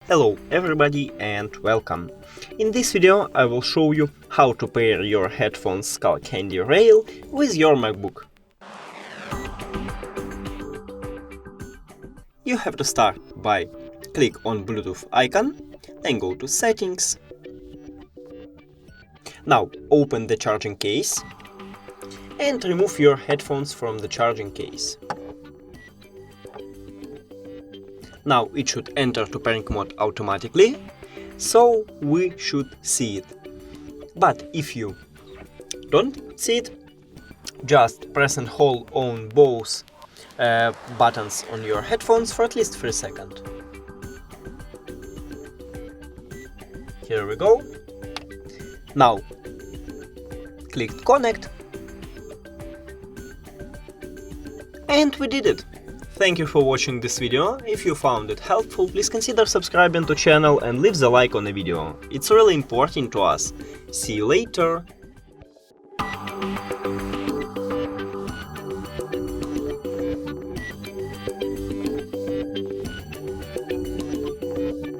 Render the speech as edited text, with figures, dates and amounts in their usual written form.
Hello everybody and welcome. In this video I will show you how to pair your headphones Skullcandy Rail with your MacBook. You have to start by click on Bluetooth icon, then go to Settings. Now open the charging case and remove your headphones from the charging case. Now it should enter to pairing mode automatically, so we should see it. But if you don't see it, just press and hold on both buttons on your headphones for at least 3 seconds. Here we go. Now click connect. And we did it! Thank you for watching this video. If you found it helpful, please consider subscribing to the channel and leave the like on the video. It's really important to us. See you later!